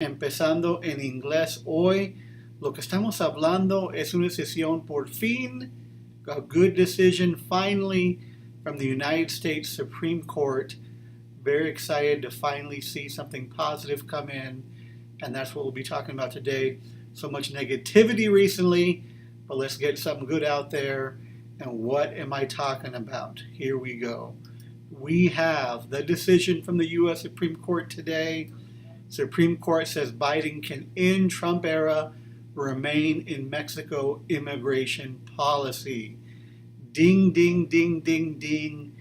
Empezando en inglés hoy, lo que estamos hablando es una decisión por fin, a good decision finally from the United States Supreme Court. Very excited to finally see something positive come in, and that's what we'll be talking about today. So much negativity recently, but let's get something good out there. And what am I talking about? Here we go. We have the decision from the U.S. Supreme Court today. Supreme Court says Biden can end Trump era, remain in Mexico immigration policy. Ding, ding, ding, ding, ding.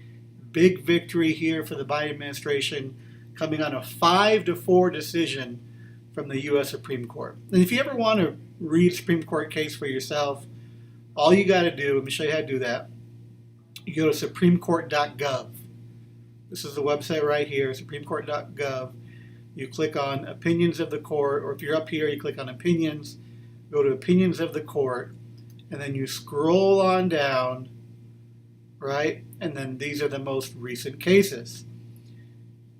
Big victory here for the Biden administration, coming on a 5-4 decision from the U.S. Supreme Court. And if you ever want to read Supreme Court case for yourself, all you got to do, let me show you how to do that. You go to supremecourt.gov. This is the website right here, supremecourt.gov. You click on Opinions of the Court, or if you're up here, you click on Opinions, go to Opinions of the Court, and then you scroll on down, right? And then these are the most recent cases.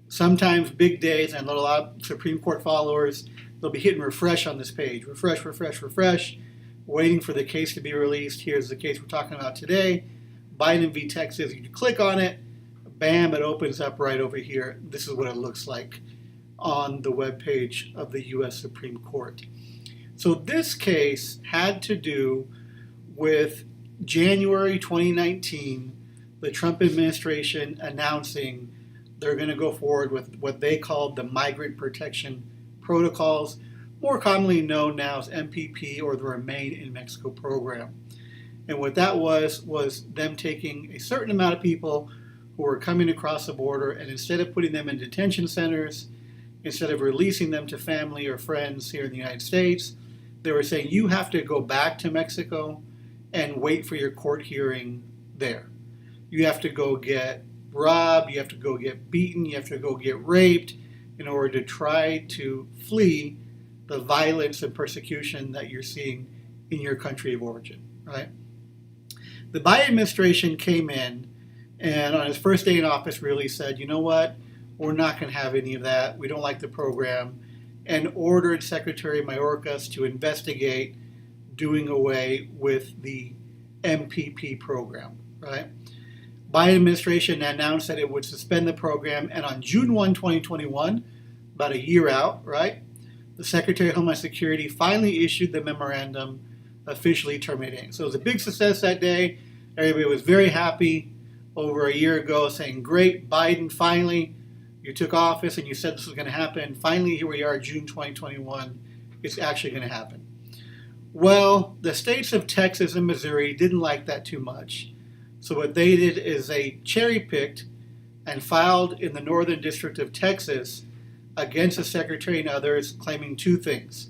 Sometimes big days, and a lot of Supreme Court followers, they'll be hitting refresh on this page. Refresh, refresh, refresh, waiting for the case to be released. Here's the case we're talking about today, Biden v. Texas. You click on it, bam, it opens up right over here. This is what it looks like on the webpage of the U.S. Supreme Court. So this case had to do with January 2019, the Trump administration announcing they're going to go forward with what they called the Migrant Protection Protocols, more commonly known now as MPP, or the Remain in Mexico program. And what that was them taking a certain amount of people who were coming across the border, and instead of putting them in detention centers, instead of releasing them to family or friends here in the United States, they were saying, you have to go back to Mexico and wait for your court hearing there. You have to go get robbed, you have to go get beaten, you have to go get raped in order to try to flee the violence and persecution that you're seeing in your country of origin, right? The Biden administration came in and on his first day in office really said, you know what? We're not going to have any of that. We don't like the program, and ordered Secretary Mayorkas to investigate doing away with the MPP program, right? Biden administration announced that it would suspend the program, and on June 1, 2021, about a year out, right, the Secretary of Homeland Security finally issued the memorandum officially terminating. So it was a big success that day. Everybody was very happy over a year ago, saying, great, Biden finally, you took office and you said this was going to happen. Finally, here we are, June 2021. It's actually going to happen. Well, the states of Texas and Missouri didn't like that too much. So what they did is they cherry-picked and filed in the Northern District of Texas against the Secretary and others, claiming two things: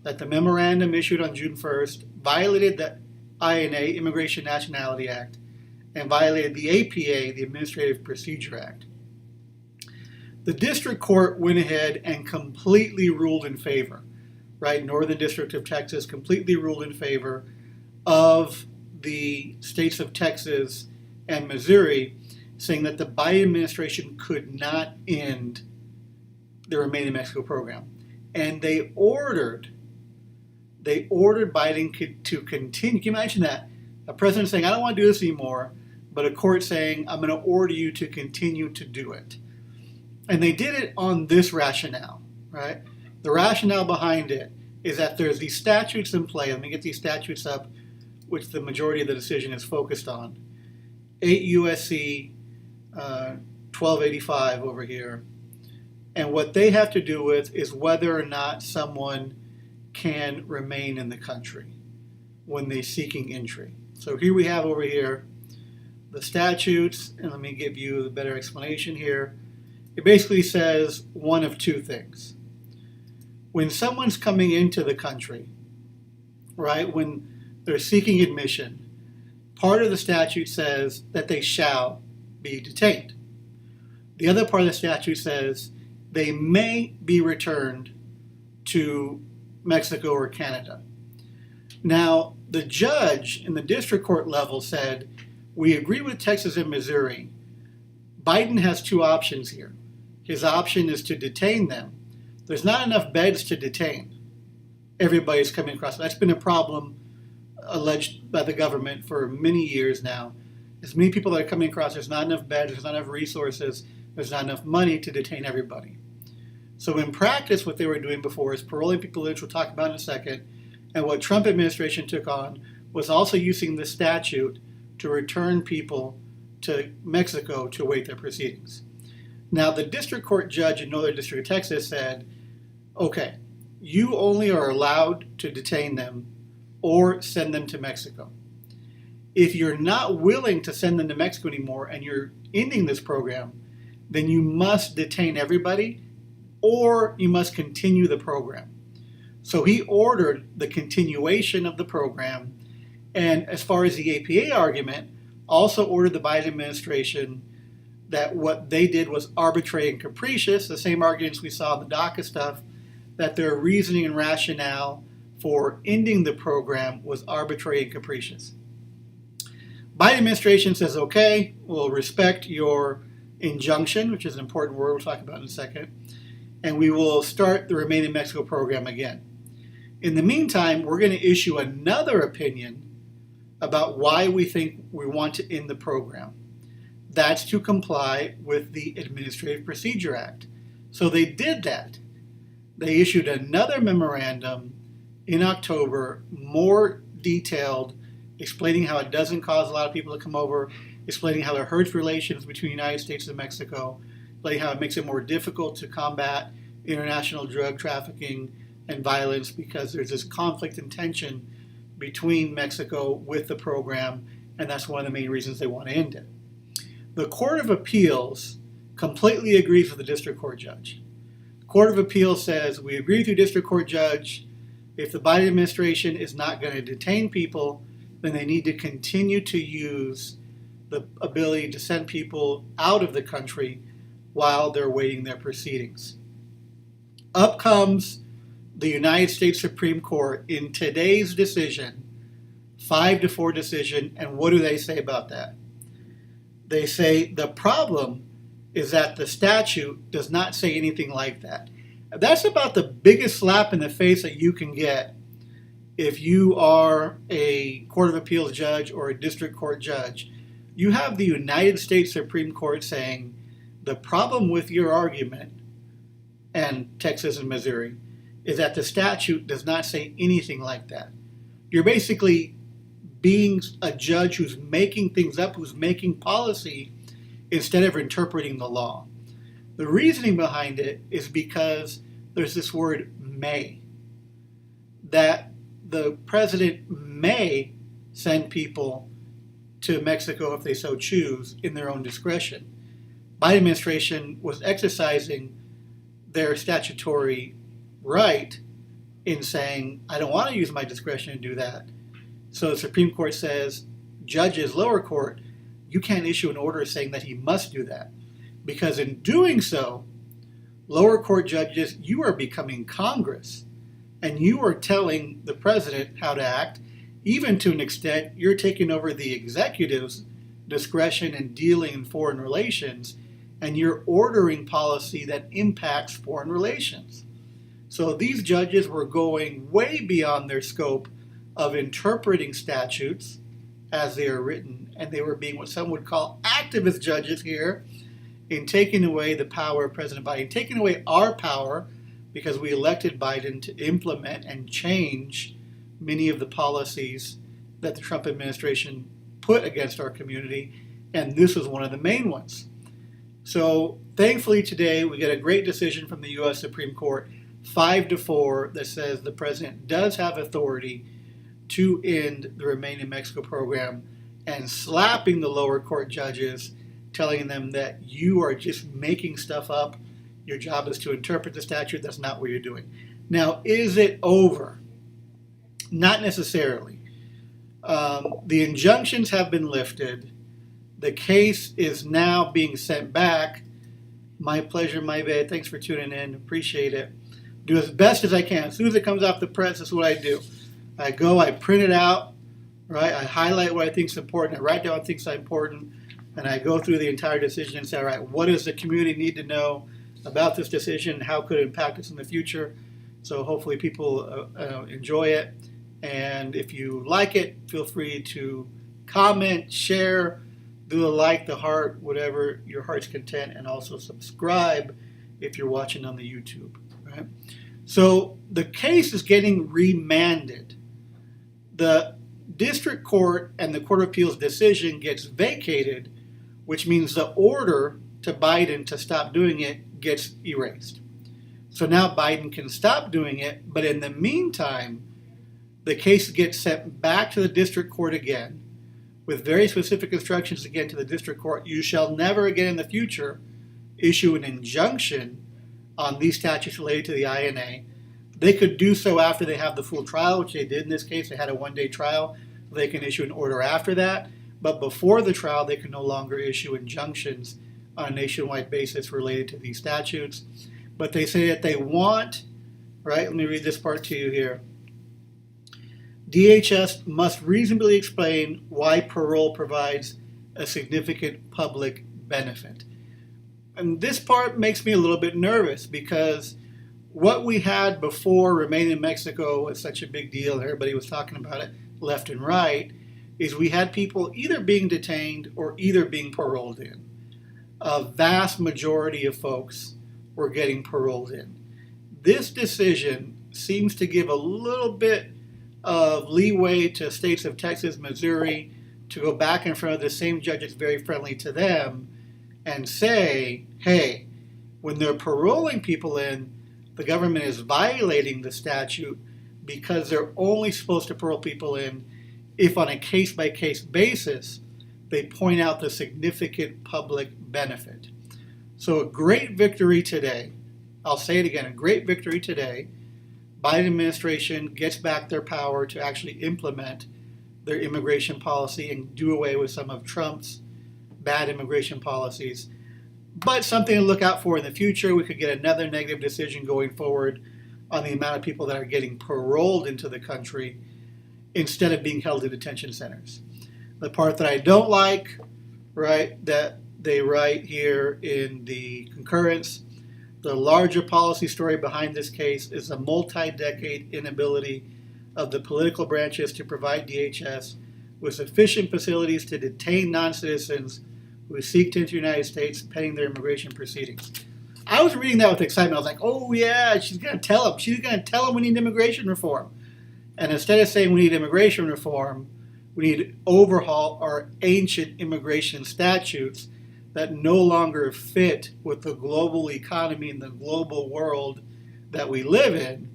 that the memorandum issued on June 1st violated the INA, Immigration Nationality Act, and violated the APA, the Administrative Procedure Act. The district court went ahead and completely ruled in favor, right? Northern District of Texas completely ruled in favor of the states of Texas and Missouri, saying that the Biden administration could not end the Remain in Mexico program. And they ordered Biden to continue. Can you imagine that? A president saying, I don't want to do this anymore, but a court saying, I'm going to order you to continue to do it. And they did it on this rationale, right? The rationale behind it is that there's these statutes in play. Let me get these statutes up, which the majority of the decision is focused on. 8 U.S.C. 1285 over here. And what they have to do with is whether or not someone can remain in the country when they're seeking entry. So here we have over here the statutes, and let me give you a better explanation here. It basically says one of two things. When someone's coming into the country, right, when they're seeking admission, part of the statute says that they shall be detained. The other part of the statute says they may be returned to Mexico or Canada. Now, the judge in the district court level said, we agree with Texas and Missouri. Biden has two options here. His option is to detain them. there's not enough beds to detain everybody's coming across. That's been a problem alleged by the government for many years now. As many people that are coming across, there's not enough beds, there's not enough resources, there's not enough money to detain everybody. So in practice, what they were doing before is paroling people, which we'll talk about in a second, and what Trump administration took on was also using the statute to return people to Mexico to await their proceedings. Now, the district court judge in Northern District of Texas said, okay, you only are allowed to detain them or send them to Mexico. If you're not willing to send them to Mexico anymore and you're ending this program, then you must detain everybody or you must continue the program. So he ordered the continuation of the program, and as far as the APA argument, also ordered the Biden administration that what they did was arbitrary and capricious, the same arguments we saw in the DACA stuff, that their reasoning and rationale for ending the program was arbitrary and capricious. Biden administration says, okay, we'll respect your injunction, which is an important word we'll talk about in a second, and we will start the Remain in Mexico program again. In the meantime, we're going to issue another opinion about why we think we want to end the program. That's to comply with the Administrative Procedure Act. So they did that. They issued another memorandum in October, more detailed, explaining how it doesn't cause a lot of people to come over, explaining how it hurts relations between the United States and Mexico, explaining how it makes it more difficult to combat international drug trafficking and violence because there's this conflict and tension between Mexico with the program, and that's one of the main reasons they want to end it. The Court of Appeals completely agrees with the district court judge. The Court of Appeals says, we agree with you, district court judge, if the Biden administration is not going to detain people, then they need to continue to use the ability to send people out of the country while they're waiting their proceedings. Up comes the United States Supreme Court in today's decision, 5-4 decision, and what do they say about that? They say the problem is that the statute does not say anything like that. That's about the biggest slap in the face that you can get if you are a Court of Appeals judge or a district court judge. You have the United States Supreme Court saying the problem with your argument, and Texas and Missouri, is that the statute does not say anything like that. You're basically being a judge who's making things up, who's making policy instead of interpreting the law. The reasoning behind it is because there's this word may, that the president may send people to Mexico if they so choose in their own discretion. Biden administration was exercising their statutory right in saying, I don't want to use my discretion to do that. So the Supreme Court says, judges, lower court, you can't issue an order saying that he must do that. Because in doing so, lower court judges, you are becoming Congress. And you are telling the president how to act. Even to an extent, you're taking over the executive's discretion in dealing in foreign relations. And you're ordering policy that impacts foreign relations. So these judges were going way beyond their scope of interpreting statutes as they are written, and they were being what some would call activist judges here in taking away the power of President Biden, taking away our power because we elected Biden to implement and change many of the policies that the Trump administration put against our community, and this was one of the main ones. So thankfully today we get a great decision from the U.S. Supreme Court, 5-4, that says the president does have authority to end the Remain in Mexico program, and slapping the lower court judges, telling them that you are just making stuff up. Your job is to interpret the statute. That's not what you're doing. Now, is it over? Not necessarily. The injunctions have been lifted. The case is now being sent back. My pleasure, my bad. Thanks for tuning in. Appreciate it. Do as best as I can. As soon as it comes off the press, that's what I do. I go, I print it out, right? I highlight what I think is important. I write down what I think is important. And I go through the entire decision and say, all right, what does the community need to know? about this decision, how could it impact us in the future. So hopefully people enjoy it. And if you like it, feel free to comment, share, do the like, the heart, whatever your heart's content, and also subscribe if you're watching on the YouTube. Right? So the case is getting remanded. The district court and the Court of Appeals decision gets vacated, which means the order to Biden to stop doing it gets erased. So now Biden can stop doing it, but in the meantime, the case gets sent back to the district court again with very specific instructions again to the district court. You shall never again in the future issue an injunction on these statutes related to the INA. They could do so after they have the full trial, which they did in this case. They had a one-day trial. They can issue an order after that. But before the trial, they can no longer issue injunctions on a nationwide basis related to these statutes. But they say that they want, right? Let me read this part to you here. DHS must reasonably explain why parole provides a significant public benefit. And this part makes me a little bit nervous because what we had before Remain in Mexico was such a big deal, everybody was talking about it left and right, is we had people either being detained or either being paroled in. A vast majority of folks were getting paroled in. This decision seems to give a little bit of leeway to states of Texas, Missouri, to go back in front of the same judge that's very friendly to them and say, hey, when they're paroling people in, the government is violating the statute because they're only supposed to parole people in if on a case-by-case basis they point out the significant public benefit. So a great victory today. I'll say it again, a great victory today. Biden administration gets back their power to actually implement their immigration policy and do away with some of Trump's bad immigration policies. But something to look out for in the future. We could get another negative decision going forward on the amount of people that are getting paroled into the country instead of being held in detention centers. The part that I don't like, right, that they write here in the concurrence, the larger policy story behind this case is a multi-decade inability of the political branches to provide DHS with sufficient facilities to detain non-citizens who seek to enter the United States pending their immigration proceedings. I was reading that with excitement. I was like, oh yeah, she's going to tell them. She's going to tell them we need immigration reform. And instead of saying we need immigration reform, we need to overhaul our ancient immigration statutes that no longer fit with the global economy and the global world that we live in.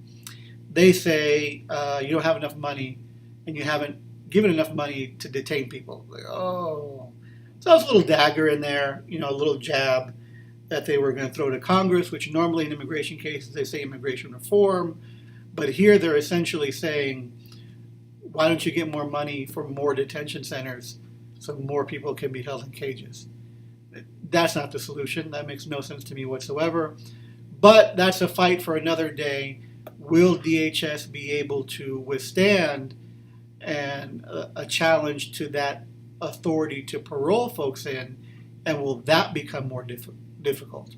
They say you don't have enough money and you haven't given enough money to detain people. Like, oh. So there's a little dagger in there, a little jab that they were going to throw to Congress, which normally in immigration cases they say immigration reform. But here they're essentially saying, why don't you get more money for more detention centers so more people can be held in cages? That's not the solution. That makes no sense to me whatsoever. But that's a fight for another day. Will DHS be able to withstand a challenge to that authority to parole folks in? And will that become more difficult?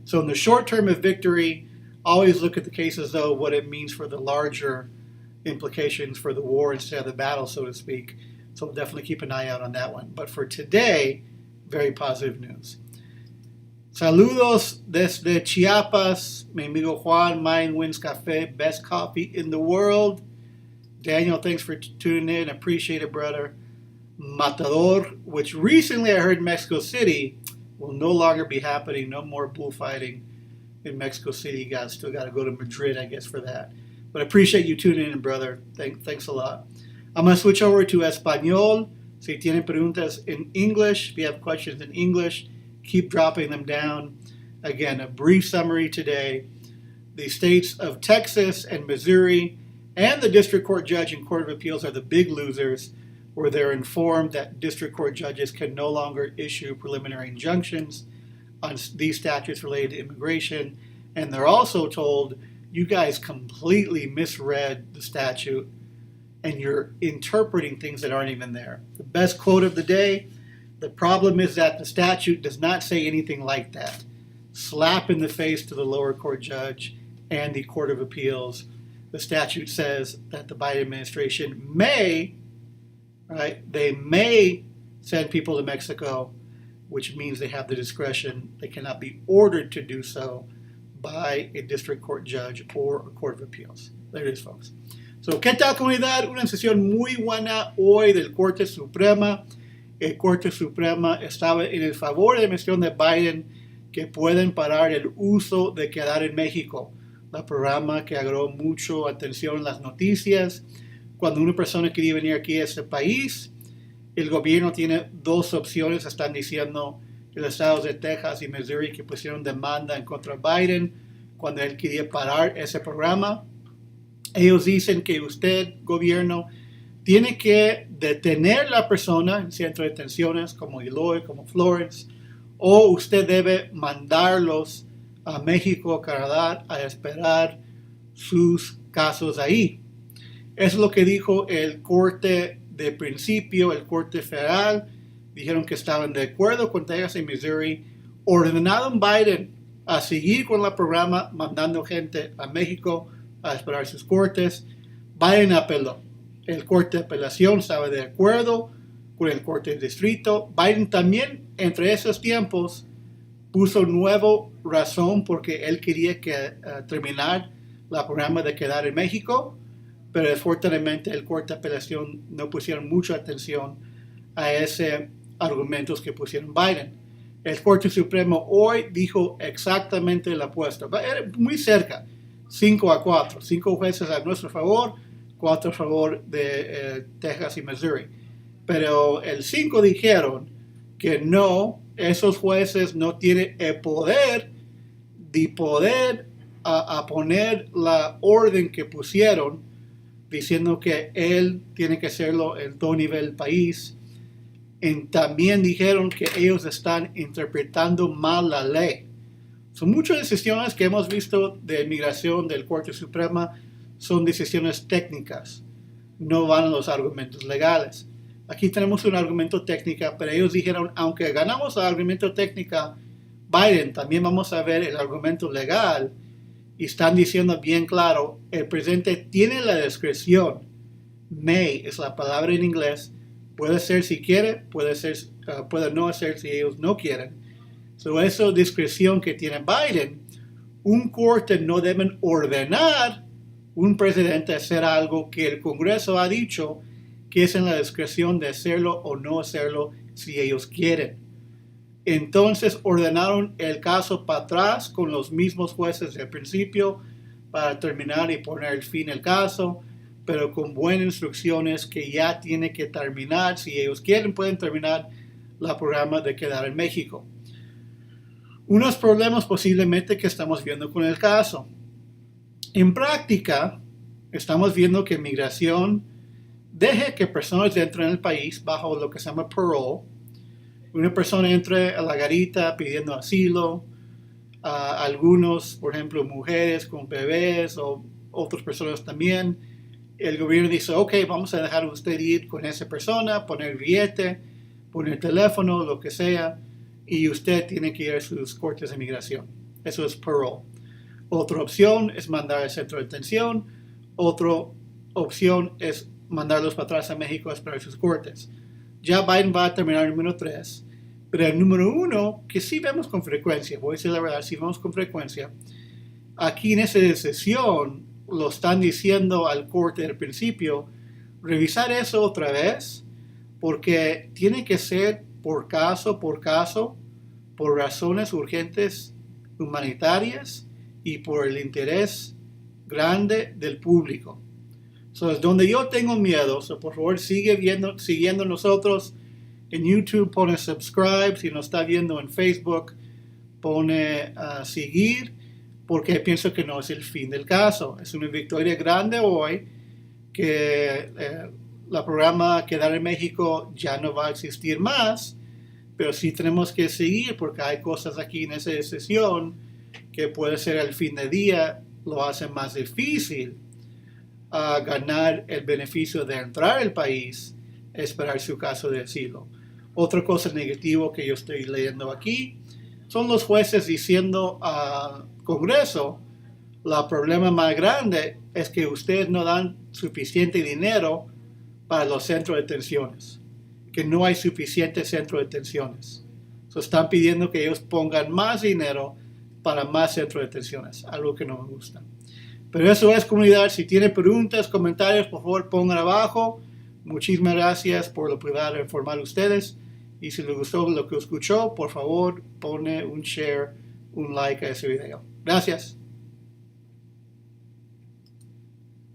So in the short term of victory, always look at the cases, though, what it means for the larger implications for the war instead of the battle, so to speak. So we'll definitely keep an eye out on that one. But for today, very positive news. Saludos desde Chiapas. Mi amigo Juan, Mayan Winds Cafe, best coffee in the world. Daniel, thanks for tuning in. Appreciate it, brother. Matador, which recently I heard in Mexico City will no longer be happening. No more bullfighting in Mexico City. You guys still got to go to Madrid, I guess, for that. But I appreciate you tuning in, brother. Thanks a lot. I'm going to switch over to Español. Si tienen preguntas in English, if you have questions in English, keep dropping them down. Again, a brief summary today. The states of Texas and Missouri and the district court judge and court of appeals are the big losers, where they're informed that district court judges can no longer issue preliminary injunctions on these statutes related to immigration. And they're also told, you guys completely misread the statute and you're interpreting things that aren't even there. The best quote of the day, the problem is that the statute does not say anything like that. slap in the face to the lower court judge and the Court of Appeals. The statute says that the Biden administration may, right, they may send people to Mexico, which means they have the discretion. They cannot be ordered to do so by a district court judge or a Court of Appeals. There it is, folks. So, ¿qué tal, comunidad? Una sesión muy buena hoy del Corte Suprema. El Corte Suprema estaba en el favor de la administración de Biden que pueden parar el uso de quedar en México. El programa que agarró mucho atención en las noticias. Cuando una persona quería venir aquí a este país, el gobierno tiene dos opciones. Están diciendo los estados de Texas y Missouri que pusieron demanda en contra de Biden cuando él quería parar ese programa. Ellos dicen que usted, gobierno, tiene que detener a la persona en centro de detenciones como Eloy, como Florence, o usted debe mandarlos a México, Canadá, a esperar sus casos ahí. Eso es lo que dijo el Corte de Principio, el Corte Federal. Dijeron que estaban de acuerdo con Texas y Missouri. Ordenaron Biden a seguir con el programa, mandando gente a México a esperar sus cortes. Biden apeló. El Corte de Apelación estaba de acuerdo con el Corte de Distrito. Biden también, entre esos tiempos, puso nueva razón porque él quería terminar el programa de quedar en México, pero desafortunadamente el Corte de Apelación no pusieron mucha atención a esos argumentos que pusieron Biden. El Corte Supremo hoy dijo exactamente la apuesta. Era muy cerca, 5-4. 5 jueces a nuestro favor, 4 a favor de Texas y Missouri. Pero el 5 dijeron que no, esos jueces no tienen el poder de poder a poner la orden que pusieron, diciendo que él tiene que hacerlo en todo nivel del país. Y también dijeron que ellos están interpretando mal la ley. Son muchas decisiones que hemos visto de inmigración del Corte Suprema, son decisiones técnicas, no van a los argumentos legales. Aquí tenemos un argumento técnico, pero ellos dijeron, aunque ganamos el argumento técnico, Biden, también vamos a ver el argumento legal, y están diciendo bien claro, el presidente tiene la discreción, may es la palabra en inglés, puede ser si quiere, puede no hacer si ellos no quieren. So, esa discreción que tiene Biden, un corte no deben ordenar un presidente a hacer algo que el Congreso ha dicho que es en la discreción de hacerlo o no hacerlo si ellos quieren. Entonces ordenaron el caso para atrás con los mismos jueces del principio para terminar y poner fin al caso, pero con buenas instrucciones que ya tiene que terminar. Si ellos quieren, pueden terminar el programa de quedar en México. Unos problemas posiblemente que estamos viendo con el caso. En práctica, estamos viendo que migración deje que personas entren al país bajo lo que se llama parole. Una persona entre a la garita pidiendo asilo. Algunos, por ejemplo, mujeres con bebés o otras personas también. El gobierno dice, ok, vamos a dejar a usted ir con esa persona, poner billete, poner teléfono, lo que sea, y usted tiene que ir a sus cortes de migración. Eso es parole. Otra opción es mandar al centro de detención. Otra opción es mandarlos para atrás a México a esperar sus cortes. Ya Biden va a terminar el número 3, pero el número 1, que sí vemos con frecuencia, voy a decir la verdad, sí vemos con frecuencia, aquí en esa decisión lo están diciendo al corte del principio, revisar eso otra vez, porque tiene que ser por caso, por razones urgentes humanitarias y por el interés grande del público. Es donde yo tengo miedo. Por favor, siguiendo nosotros en YouTube, pone subscribe. Si nos está viendo en Facebook, pone seguir, porque pienso que no es el fin del caso. Es una victoria grande hoy que el programa Quedar en México ya no va a existir más, pero sí tenemos que seguir porque hay cosas aquí en esa decisión que puede ser al fin del día, lo hace más difícil a ganar el beneficio de entrar al país, esperar su caso de asilo. Otra cosa negativa que yo estoy leyendo aquí, son los jueces diciendo al Congreso, el problema más grande es que ustedes no dan suficiente dinero para los centros de detenciones, que no hay suficiente centro de detenciones. Están pidiendo que ellos pongan más dinero para más centros de detenciones, algo que no me gusta. Pero eso es, comunidad. Si tienen preguntas, comentarios, por favor pongan abajo. Muchísimas gracias por la oportunidad de informar a ustedes. Y si les gustó lo que escuchó, por favor pone un share, un like a ese video. Gracias.